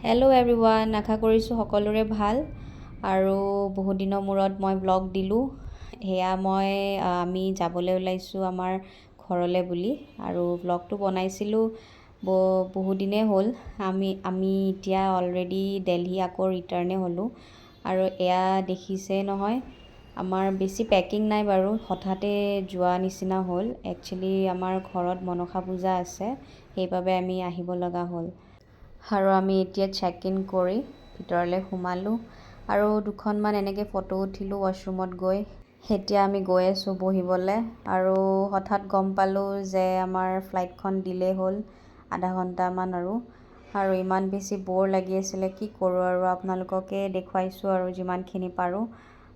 Hello' everyone, আশা কৰিছোঁ সকলোৰে ভাল আৰু বহুত দিনৰ মূৰত মই ব্লগ দিলোঁ। আমি যাবলৈ ওলাইছোঁ আমাৰ ঘৰলৈ বুলি আৰু ব্লগটো বনাইছিলোঁ বহুত দিনেই হ'ল। আমি এতিয়া অলৰেডি দিল্লী আকৌ ৰিটাৰ্ণে হ'লোঁ আৰু এয়া দেখিছে নহয়, আমাৰ বেছি পেকিং নাই বাৰু, হঠাতে যোৱা নিচিনা হ'ল। একচুৱেলি আমাৰ ঘৰত মনসা পূজা আছে, সেইবাবে আমি আহিব লগা হ'ল। আৰু আমি এতিয়া চেক ইন কৰি ভিতৰলৈ সোমালোঁ আৰু দুখনমান এনেকৈ ফটো উঠিলোঁ ৱাশ্বৰুমত গৈ। এতিয়া আমি গৈ আছোঁ বহিবলৈ আৰু হঠাৎ গম পালোঁ যে আমাৰ ফ্লাইটখন ডিলে হ'ল আধা ঘণ্টামান আৰু ইমান বেছি ব'ৰ লাগি আছিলে। কি কৰোঁ আৰু আপোনালোককে দেখুৱাইছোঁ আৰু যিমানখিনি পাৰোঁ।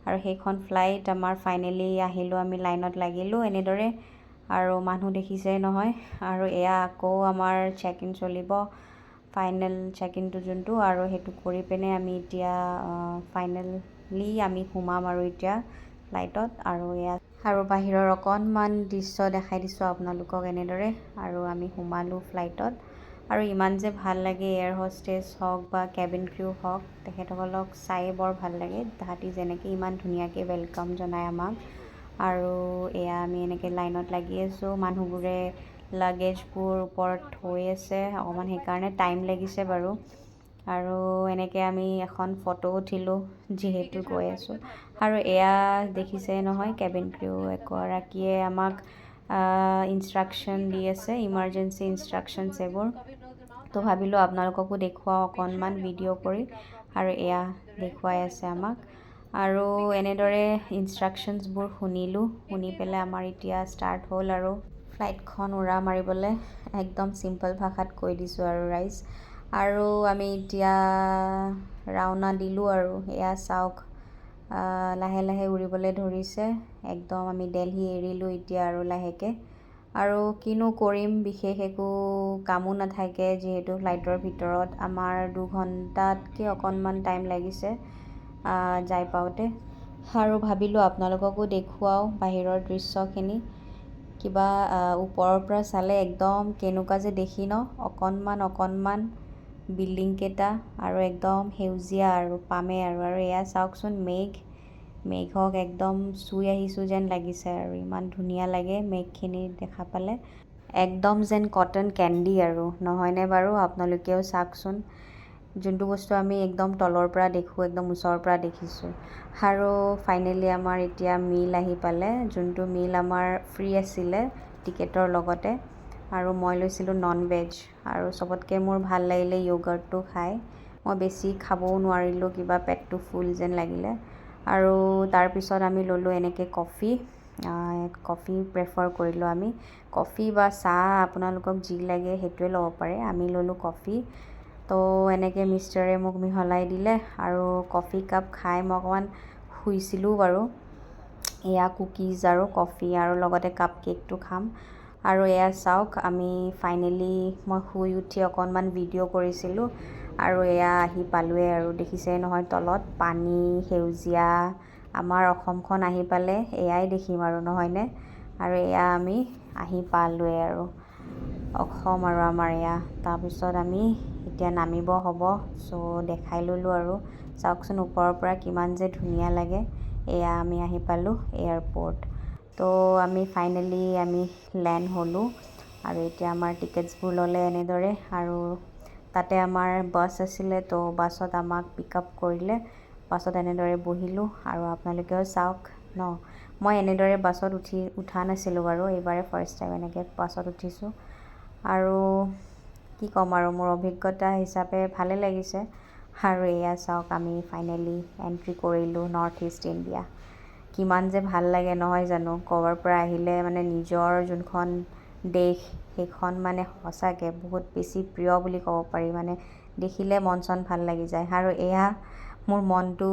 আৰু সেইখন ফ্লাইট আমাৰ ফাইনেলি আহিলোঁ, আমি লাইনত লাগিলোঁ এনেদৰে আৰু মানুহ দেখিছেই নহয়। আৰু এয়া আকৌ আমাৰ চেক ইন চলিব, ফাইনেল চেক ইনটো যোনটো, আৰু সেইটো কৰি পিনে আমি এতিয়া ফাইনেলি আমি সোমাম আৰু এতিয়া ফ্লাইটত। আৰু বাহিৰৰ অকণমান দৃশ্য দেখাই দিছোঁ আপোনালোকক এনেদৰে। আৰু আমি সোমালোঁ ফ্লাইটত আৰু ইমান যে ভাল লাগে, এয়াৰ হোষ্টেছ হওক বা কেবিন ক্ৰিউ হওক, তেখেতসকলক চায়ে বৰ ভাল লাগে। তাহাঁতি যেনেকৈ ইমান ধুনীয়াকৈ ৱেলকাম জনায় আমাক। আৰু এয়া আমি এনেকৈ লাইনত লাগি আছোঁ, মানুহবোৰে লাগেজবোৰ ওপৰত থৈ আছে অকণমান, সেইকাৰণে টাইম লাগিছে বাৰু। আৰু এনেকৈ আমি এখন ফটো উঠিলোঁ যিহেতু গৈ আছোঁ। আৰু এয়া দেখিছে নহয়, কেবিন ক্ৰিউ এগৰাকীয়ে আমাক ইনষ্ট্ৰাকশ্যন দি আছে, ইমাৰ্জেঞ্চি ইনষ্ট্ৰাকশ্যনছ এইবোৰ। তো ভাবিলোঁ আপোনালোককো দেখুৱাওঁ অকণমান ভিডিঅ' কৰি, আৰু এয়া দেখুৱাই আছে আমাক। আৰু এনেদৰে ইনষ্ট্ৰাকশ্যনছবোৰ শুনি পেলাই আমাৰ এতিয়া ষ্টাৰ্ট হ'ল আৰু ফ্লাইটখন উৰা মাৰিবলৈ। একদম চিম্পল ভাষাত কৈ দিছোঁ আৰু ৰাইজ। আৰু আমি এতিয়া ৰাওনা দিলোঁ আৰু এয়া চাওক, লাহে লাহে উৰিবলৈ ধৰিছে। একদম আমি দিল্লী এৰিলোঁ এতিয়া আৰু লাহেকৈ। আৰু কিনো কৰিম, বিশেষ একো কামো নাথাকে যিহেতু ফ্লাইটৰ ভিতৰত। আমাৰ 2 ঘণ্টাতকৈ অকণমান টাইম লাগিছে যাই পাওঁতে। আৰু ভাবিলোঁ আপোনালোককো দেখুৱাওঁ বাহিৰৰ দৃশ্যখিনি। কিবা ওপৰৰ পৰা চালে একদম কেনেকুৱা যে দেখি ন, অকণমান বিল্ডিংকেইটা আৰু একদম সেউজীয়া আৰু পামে আৰু এয়া চাওকচোন, মেঘক একদম চুই আহিছোঁ যেন লাগিছে আৰু ইমান ধুনীয়া লাগে মেঘখিনি দেখা পালে। একদম যেন কটন কেণ্ডি আৰু, নহয়নে বাৰু? আপোনালোকেও চাওকচোন, যোনটো বস্তু আমি একদম তলৰ পৰা দেখোঁ, একদম ওচৰৰ পৰা দেখিছোঁ। আৰু ফাইনেলি আমাৰ এতিয়া মিল আহি পালে, যোনটো মিল আমাৰ ফ্ৰী আছিলে টিকেটৰ লগতে। আৰু মই লৈছিলোঁ নন ভেজ, আৰু চবতকৈ মোৰ ভাল লাগিলে য়োগাৰ্টটো খাই। মই বেছি খাবও নোৱাৰিলোঁ, কিবা পেটটো ফুল যেন লাগিলে। আৰু তাৰপিছত আমি ল'লোঁ এনেকৈ কফি প্ৰেফাৰ কৰিলোঁ আমি। কফি বা চাহ আপোনালোকক যি লাগে সেইটোৱে ল'ব পাৰে, আমি ল'লোঁ কফি। তো এনেকৈ মিষ্টাৰে মোক মিহলাই দিলে আৰু কফি কাপ খাই মই অকণমান শুইছিলোঁ বাৰু। এয়া কুকিজ আৰু কফি আৰু লগতে কাপ কেকটো খাম। আৰু এয়া চাওক, আমি ফাইনেলি মই শুই উঠি অকণমান ভিডিঅ' কৰিছিলোঁ আৰু এয়া আহি পালোঁৱে আৰু দেখিছেই নহয়, তলত পানী সেউজীয়া। আমাৰ অসমখন আহি পালে এয়াই দেখিম আৰু, নহয়নে? আৰু এয়া আমি আহি পালোঁৱে আৰু অসম, আৰু আমাৰ এয়া। তাৰপিছত আমি এতিয়া নামিব হ'ব, চ' দেখাই ল'লোঁ আৰু চাওকচোন ওপৰৰ পৰা কিমান যে ধুনীয়া লাগে। এয়া আমি আহি পালোঁ এয়াৰপৰ্ট। তো আমি ফাইনেলি লেণ্ড হ'লোঁ আৰু এতিয়া আমাৰ টিকেটছবোৰ ল'লে এনেদৰে। আৰু তাতে আমাৰ বাছ আছিলে, তো বাছত আমাক পিক আপ কৰিলে। বাছত এনেদৰে বহিলোঁ আৰু আপোনালোকেও চাওক ন, মই এনেদৰে বাছত উঠা নাছিলোঁ বাৰু, এইবাৰে ফাৰ্ষ্ট টাইম এনেকৈ বাছত উঠিছোঁ। আৰু কি ক'ম আৰু, মোৰ অভিজ্ঞতা হিচাপে ভালে লাগিছে। আৰু এয়া চাওক, আমি ফাইনেলি এণ্ট্ৰি কৰিলোঁ নৰ্থ ইষ্ট ইণ্ডিয়া। কিমান যে ভাল লাগে নহয় জানো, ক'ৰবাৰ পৰা আহিলে মানে নিজৰ যোনখন দেশ, সেইখন মানে সঁচাকৈ বহুত বেছি প্ৰিয় বুলি ক'ব পাৰি। মানে দেখিলে মন চন ভাল লাগি যায়। আৰু এয়া মোৰ মনটো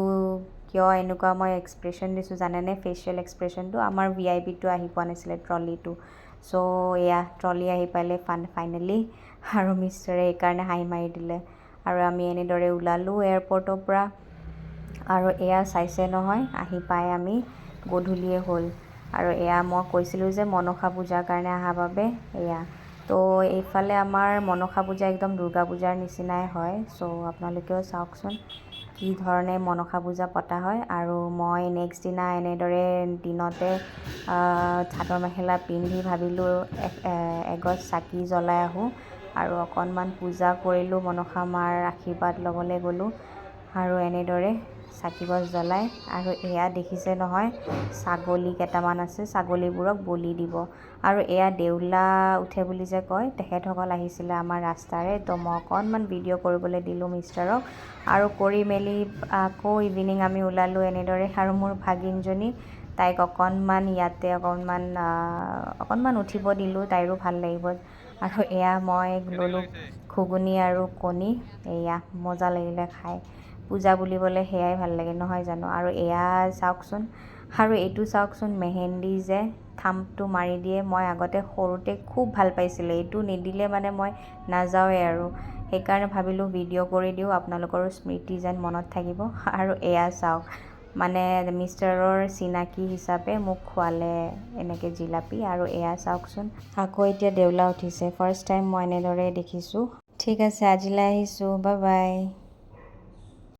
কিয় এনেকুৱা মই এক্সপ্ৰেশ্যন দিছোঁ জানেনে, ফেচিয়েল এক্সপ্ৰেশ্যনটো। আমাৰ VIP-টো আহি পোৱা নাছিলে, ট্ৰলিটো। চ' এয়া ট্ৰলি আহি পালে ফাইনেলি, আৰু মিষ্টাৰে এইকাৰণে হাঁহি মাৰি দিলে। আৰু আমি এনেদৰে ওলালোঁ এয়াৰপৰ্টৰ পৰা। আৰু এয়া চাইছে নহয়, আহি পাই আমি গধূলিয়ে হ'ল। আৰু এয়া মই কৈছিলোঁ যে মনসা পূজাৰ কাৰণে অহাৰ বাবে, এয়া তো এইফালে আমাৰ মনসা পূজা একদম দুৰ্গা পূজাৰ নিচিনাই হয়। চ' আপোনালোকেও চাওকচোন কি ধৰণে মনসা পূজা পতা হয়। আৰু মই নেক্সট দিনা এনেদৰে দিনতে চাদৰ মেখেলা পিন্ধি ভাবিলোঁ এগছ চাকি জ্বলাই আহোঁ আৰু অকণমান পূজা কৰিলোঁ, মনসা মাৰ আশীৰ্বাদ ল'বলৈ গ'লোঁ আৰু এনেদৰে চাকি গছ জ্বলাই। আৰু এয়া দেখিছে নহয়, ছাগলী কেইটামান আছে, ছাগলীবোৰক বলি দিব। আৰু এয়া দেউলা উঠে বুলি যে কয়, তেখেতসকল আহিছিলে আমাৰ ৰাস্তাৰে। তো মই অকণমান ভিডিঅ' কৰিবলৈ দিলোঁ মিষ্টাৰক, আৰু কৰি মেলি আকৌ ইভিনিং আমি ওলালোঁ এনেদৰে। আৰু মোৰ ভাগিনজনী, তাইক অকণমান ইয়াতে অকণমান উঠিব দিলোঁ, তাইৰো ভাল লাগিব। আৰু এয়া মই ল'লোঁ ঘুগুনি আৰু কণী, এয়া মজা লাগিলে খাই। পূজা বুলিবলৈ সেয়াই ভাল লাগে নহয় জানো। আৰু এয়া চাওকচোন, আৰু এইটো চাওকচোন, মেহেন্দি যে থাম্পটো মাৰি দিয়ে। মই আগতে সৰুতে খুব ভাল পাইছিলোঁ, এইটো নিদিলে মানে মই নাযাওঁৱেই আৰু। সেইকাৰণে ভাবিলোঁ ভিডিঅ' কৰি দিওঁ, আপোনালোকৰো স্মৃতি যেন মনত থাকিব। আৰু এয়া চাওক, মানে মিষ্টাৰৰ চিনাকি হিচাপে মোক খোৱালে এনেকৈ জিলাপি। আৰু এয়া চাওকচোন, আকৌ এতিয়া দেউলা উঠিছে। ফাৰ্ষ্ট টাইম মই এনেদৰে দেখিছোঁ। ঠিক আছে, আজিলৈ আহিছোঁ, বাই বাই।